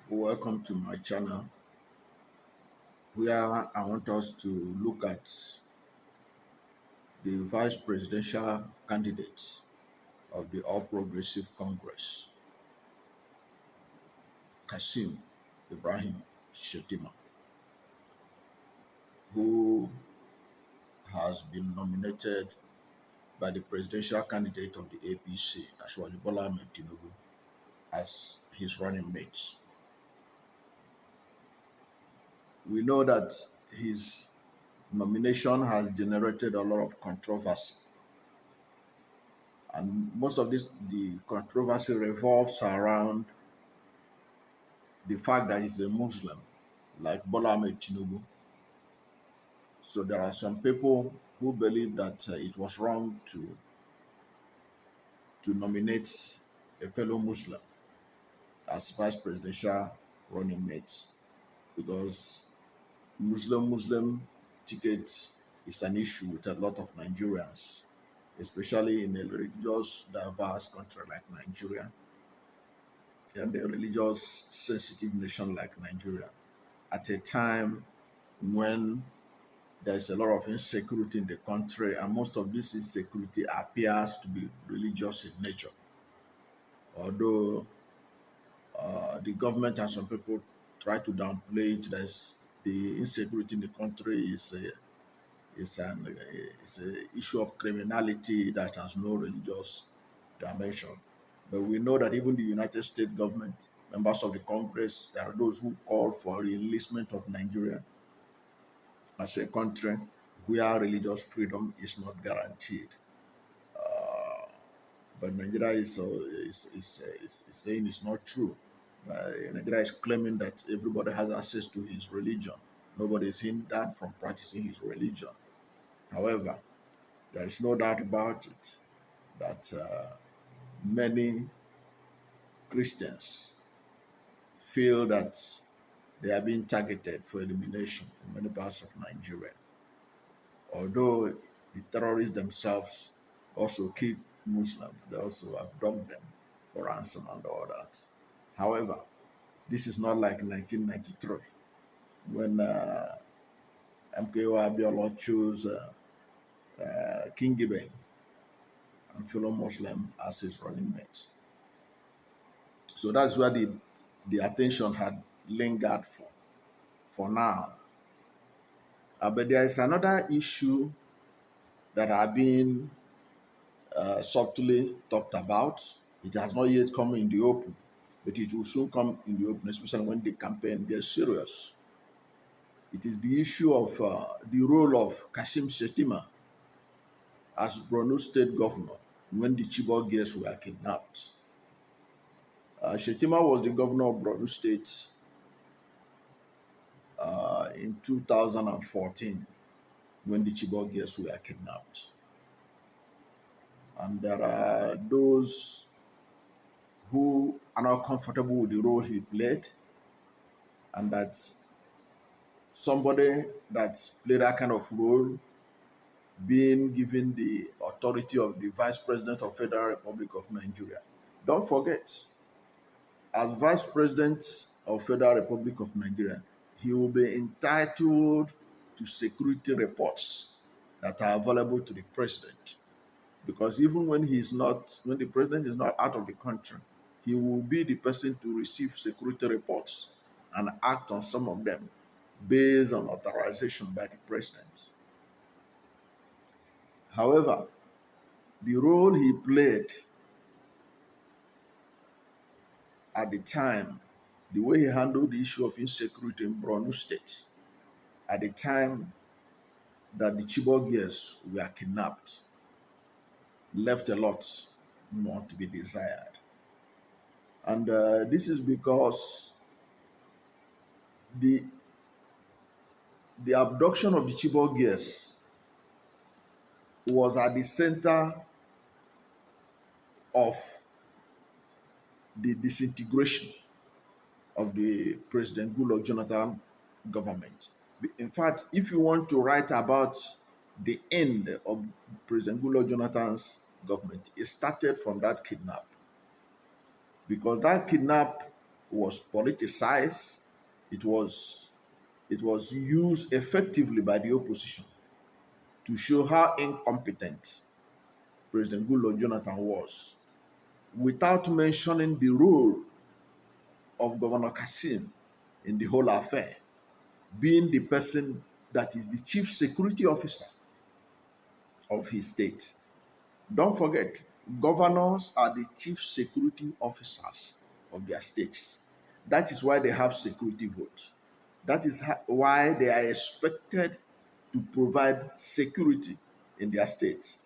Welcome to my channel where I want us to look at the vice presidential candidate of the All Progressive Congress, Kashim Ibrahim Shettima, who has been nominated by the presidential candidate of the APC, Ashwali Bola Ahmed Tinubu, as his running mate. We know that his nomination has generated a lot of controversy. And most of the controversy revolves around the fact that he's a Muslim, like Bola Ahmed Tinubu. So there are some people who believe that it was wrong to nominate a fellow Muslim as vice presidential running mate because Muslim ticket is an issue with a lot of Nigerians, especially in a religious diverse country like Nigeria and a religious sensitive nation like Nigeria at a time when there's a lot of insecurity in the country, and most of this insecurity appears to be religious in nature. Although the government and some people try to downplay it, there's the insecurity in the country is a issue of criminality that has no religious dimension. But we know that even the United States government, members of the Congress, there are those who call for the enlistment of Nigeria as a country where religious freedom is not guaranteed. But Nigeria is saying it's not true. Nigeria is claiming that everybody has access to his religion. Nobody is hindered from practicing his religion. However, there is no doubt about it that many Christians feel that they are being targeted for elimination in many parts of Nigeria. Although the terrorists themselves also keep Muslims, they also abduct them for ransom and all that. However, this is not like 1993 when MKO Abiola chose King Gibeon and fellow Muslim as his running mate. So that's where the attention had lingered for now. But there is another issue that are being subtly talked about. It has not yet come in the open, but it will soon come in the open, especially when the campaign gets serious. It is the issue of the role of Kashim Shettima as Borno State governor when the Chibok girls were kidnapped. Shettima was the governor of Borno State in 2014 when the Chibok girls were kidnapped. And there are those who are not comfortable with the role he played, and that somebody that played that kind of role being given the authority of the Vice President of Federal Republic of Nigeria. Don't forget, as Vice President of Federal Republic of Nigeria, he will be entitled to security reports that are available to the president. Because even when when the president is not out of the country, he will be the person to receive security reports and act on some of them based on authorization by the president. However, the role he played at the time, the way he handled the issue of insecurity in Borno State, at the time that the Chibok girls were kidnapped, left a lot more to be desired. And this is because the the abduction of the Chibok girls was at the center of the disintegration of the President Goodluck Jonathan government. In fact, if you want to write about the end of President Goodluck Jonathan's government, it started from that kidnap. Because that kidnap was politicized. It was it was used effectively by the opposition to show how incompetent President Goodluck Jonathan was, without mentioning the role of Governor Kashim in the whole affair, being the person that is the chief security officer of his state. Don't forget, governors are the chief security officers of their states. That is why they have security votes. That is why they are expected to provide security in their states.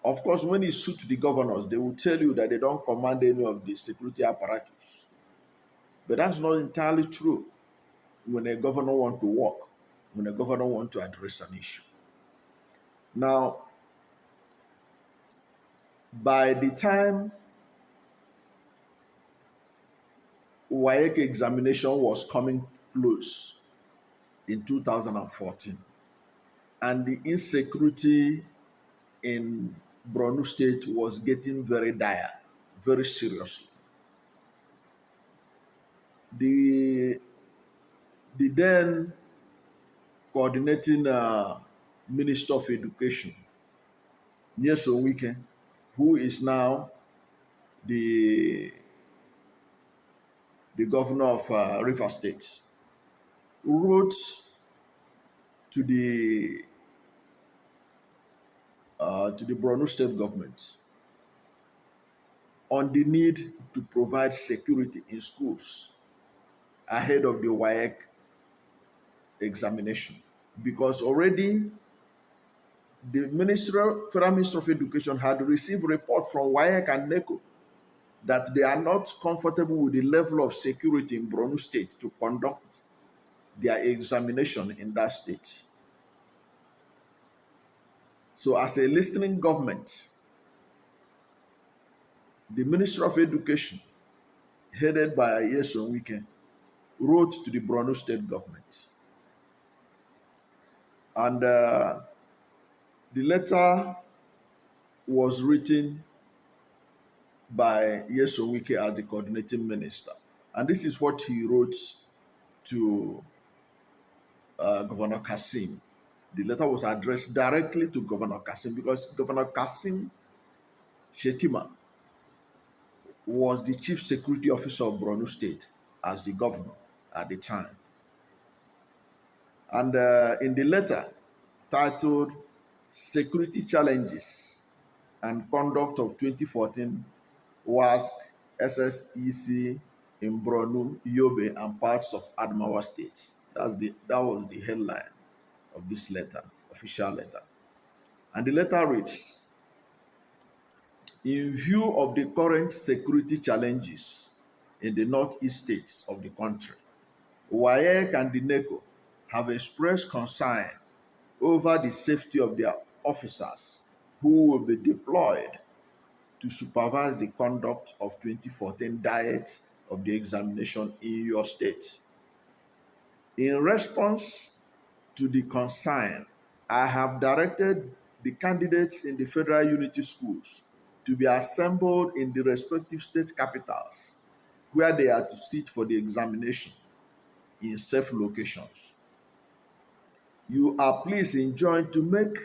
Of course, when you suit the governors, they will tell you that they don't command any of the security apparatus. But that's not entirely true when a governor wants to work, when a governor wants to address an issue. Now, by the time WAEC examination was coming close in 2014, and the insecurity in Borno State was getting very dire, very seriously. The, the then coordinating Minister of Education, Nyesom Wike, who is now the, the governor of River State, wrote to the Borno State government on the need to provide security in schools ahead of the WAEC examination, because already the Federal Ministry of Education had received report from WAEC and NECO that they are not comfortable with the level of security in Borno State to conduct their examination in that state. So as a listening government, the Ministry of Education, headed by Nyesom Wike, wrote to the Borno State government. And the letter was written by Nyesom Wike as the coordinating minister. And this is what he wrote to Governor Kashim. The letter was addressed directly to Governor Kashim because Governor Kashim Shettima was the chief security officer of Borno State as the governor at the time. And in the letter titled Security Challenges and Conduct of 2014 WASC SSEC in Borno, Yobe, and parts of Adamawa states. That was the headline of this letter, official letter. And the letter reads, in view of the current security challenges in the northeast states of the country, WAEC and the NECO have expressed concern over the safety of their officers who will be deployed to supervise the conduct of 2014 diet of the examination in your state. In response to the concern, I have directed the candidates in the federal unity schools to be assembled in the respective state capitals where they are to sit for the examination in safe locations. You are please enjoined to make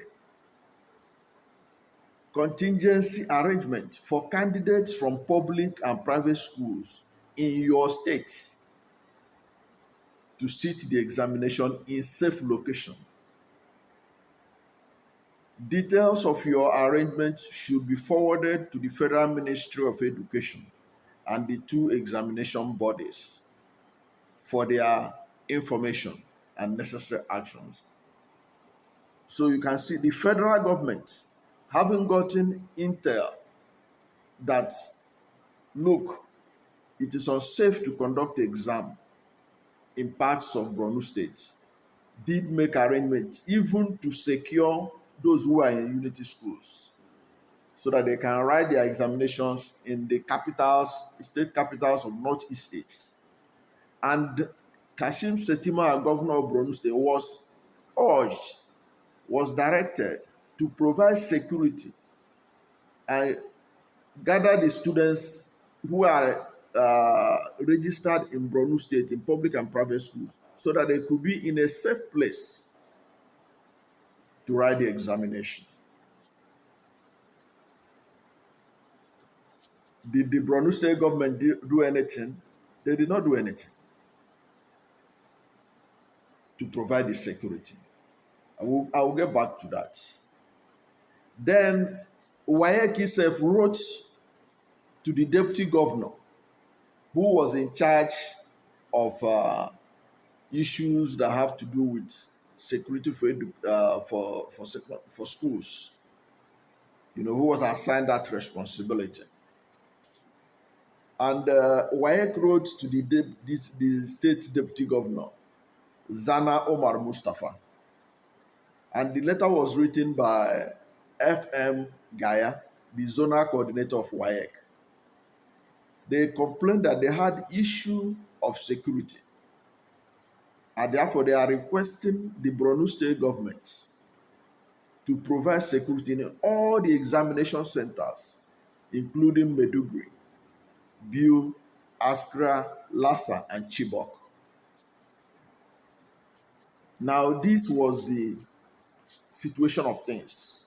contingency arrangement for candidates from public and private schools in your state to sit the examination in safe location. Details of your arrangement should be forwarded to the Federal Ministry of Education and the two examination bodies for their information and necessary actions. So you can see the federal government having gotten intel that, look, it is unsafe to conduct the exam in parts of Borno State, did make arrangements even to secure those who are in unity schools so that they can write their examinations in the capitals, state capitals of northeast states. And Kashim Shettima, governor of Borno State, was directed to provide security and gather the students who are registered in Borno State in public and private schools so that they could be in a safe place to write the examination. Did the Borno State government do anything? They did not do anything to provide the security. I will get back to that. Then Wayek himself wrote to the deputy governor who was in charge of issues that have to do with security for schools. You know, who was assigned that responsibility. And Wayek wrote to the state deputy governor, Zana Omar Mustafa. And the letter was written by F.M. Gaya, the zonal coordinator of Wayek. They complained that they had issue of security. And therefore, they are requesting the Borno State government to provide security in all the examination centers, including Meduguri, Biu, Askra, Lassa, and Chibok. Now, this was the situation of things.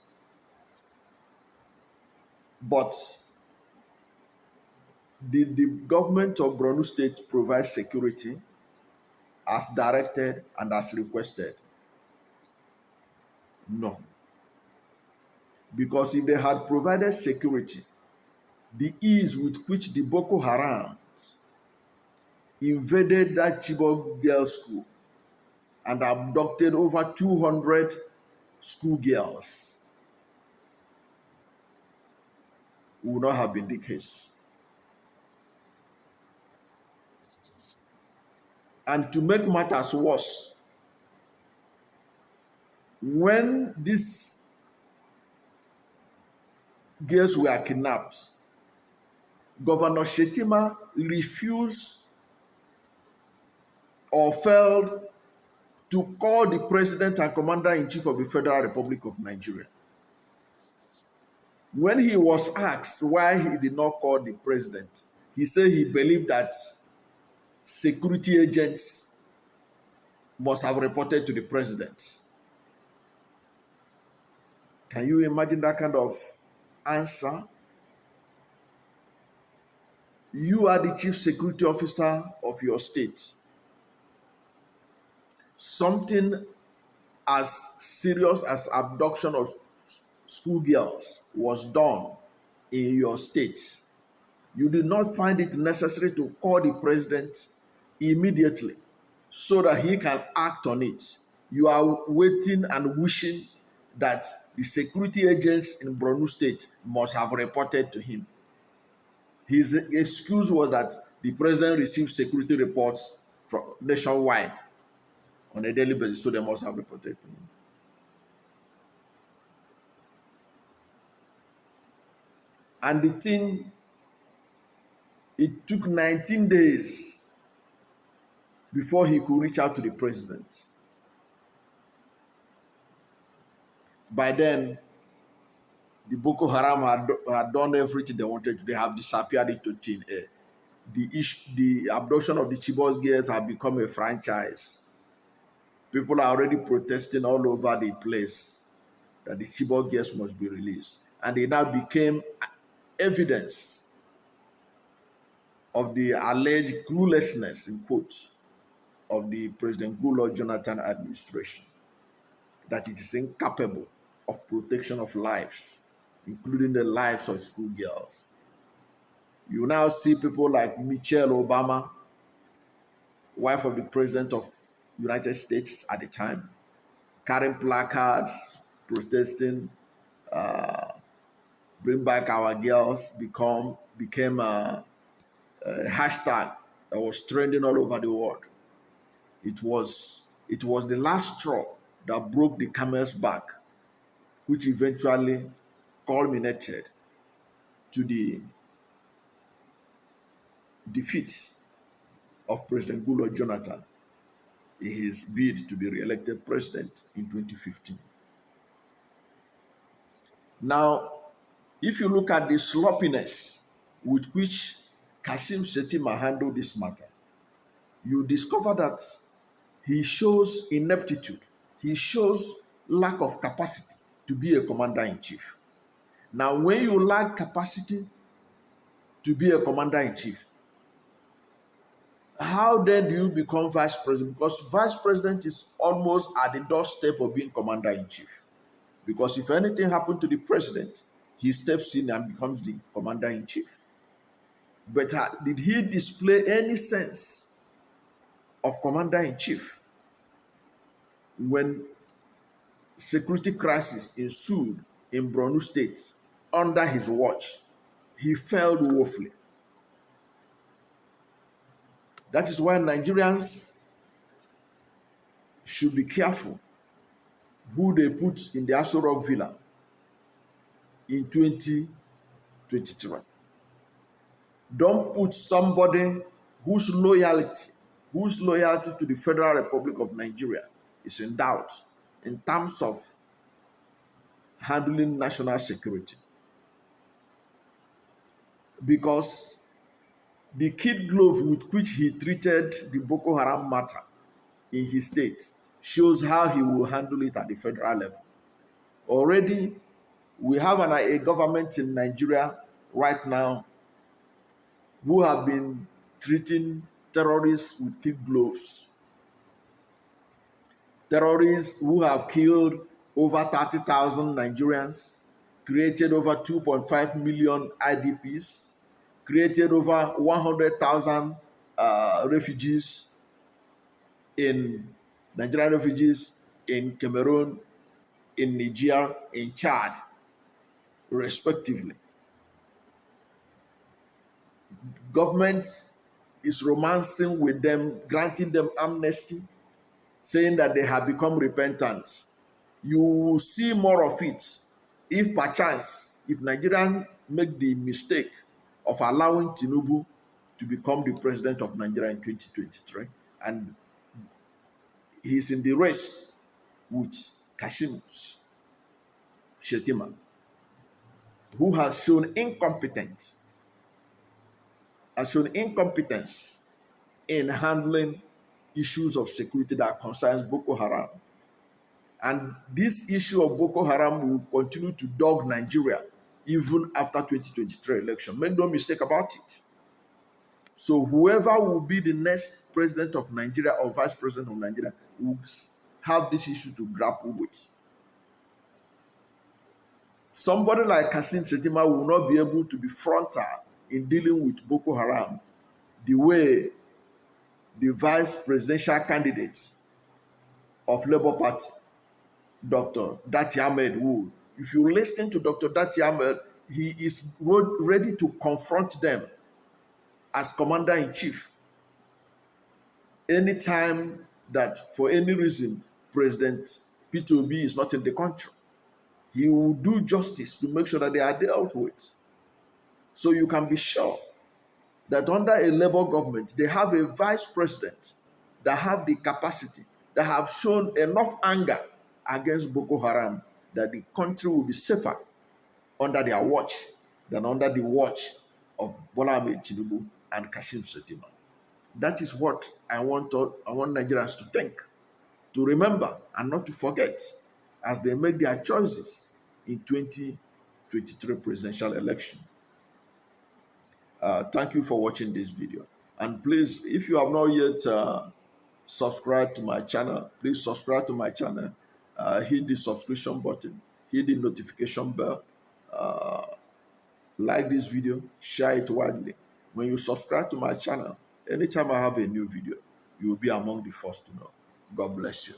But did the government of Borno State provide security as directed and as requested? No. Because if they had provided security, the ease with which the Boko Haram invaded that Chibok girls' school and abducted over 200 schoolgirls would not have been the case. And to make matters worse, when these girls were kidnapped, Governor Shettima refused or failed to call the President and Commander-in-Chief of the Federal Republic of Nigeria. When he was asked why he did not call the President, he said he believed that security agents must have reported to the President. Can you imagine that kind of answer? You are the chief security officer of your state. Something as serious as abduction of schoolgirls was done in your state. You did not find it necessary to call the president immediately so that he can act on it. You are waiting and wishing that the security agents in Borno State must have reported to him. His excuse was that the president received security reports from nationwide on a daily basis, so they must have reported to him. And the thing, it took 19 days before he could reach out to the president. By then, the Boko Haram had done everything they wanted to. They have disappeared into thin air. The abduction of the Chibok girls have become a franchise. People are already protesting all over the place that the Chibok girls must be released. And they now became evidence of the alleged cluelessness, in quotes, of the President Goodluck Jonathan administration, that it is incapable of protection of lives, including the lives of schoolgirls. You now see people like Michelle Obama, wife of the President of the United States at the time, carrying placards, protesting, bring back our girls, became a hashtag that was trending all over the world. It was the last straw that broke the camel's back, which eventually culminated to the defeat of President Goodluck Jonathan in his bid to be re-elected president in 2015. Now, if you look at the sloppiness with which Kashim Shettima handled this matter, you discover that he shows ineptitude. He shows lack of capacity to be a commander-in-chief. Now, when you lack capacity to be a commander-in-chief, how then do you become vice president? Because vice president is almost at the doorstep of being commander-in-chief. Because if anything happened to the president, he steps in and becomes the commander-in-chief. But did he display any sense of commander-in-chief when security crisis ensued in Borno State under his watch? He failed woefully. That is why Nigerians should be careful who they put in the Aso Rock Villa in 2023. Don't put somebody whose loyalty to the Federal Republic of Nigeria is in doubt in terms of handling national security. Because the kid glove with which he treated the Boko Haram matter in his state shows how he will handle it at the federal level. Already, we have a government in Nigeria right now who have been treating terrorists with kid gloves. Terrorists who have killed over 30,000 Nigerians, created over 2.5 million IDPs, created over 100,000 refugees Nigerian refugees in Cameroon, in Niger, in Chad, respectively. Government is romancing with them, granting them amnesty, saying that they have become repentant. You will see more of it if perchance, if Nigerians make the mistake of allowing Tinubu to become the president of Nigeria in 2023, and he's in the race with Kashim Shettima, who has shown incompetence in handling issues of security that concerns Boko Haram. And this issue of Boko Haram will continue to dog Nigeria even after 2023 election. Make no mistake about it. So whoever will be the next president of Nigeria or vice president of Nigeria will have this issue to grapple with. Somebody like Kashim Shettima will not be able to be frontal in dealing with Boko Haram the way the vice presidential candidate of Labour Party, Dr. Dati Ahmed, would. If you listen to Dr. Dati Ahmed, he is ready to confront them as commander-in-chief anytime that for any reason President peterobi is not in the country. He will do justice to make sure that they are dealt with. So you can be sure that under a Labour government, they have a vice president that have the capacity, that have shown enough anger against Boko Haram that the country will be safer under their watch than under the watch of Bola Ahmed Tinubu and Kashim Shettima. That is what I want Nigerians to think, to remember, and not to forget as they make their choices in 2023 presidential election. Thank you for watching this video. And please, if you have not yet subscribed to my channel, please subscribe to my channel. Hit the subscription button, hit the notification bell, like this video, share it widely. When you subscribe to my channel, anytime I have a new video, you will be among the first to know. God bless you.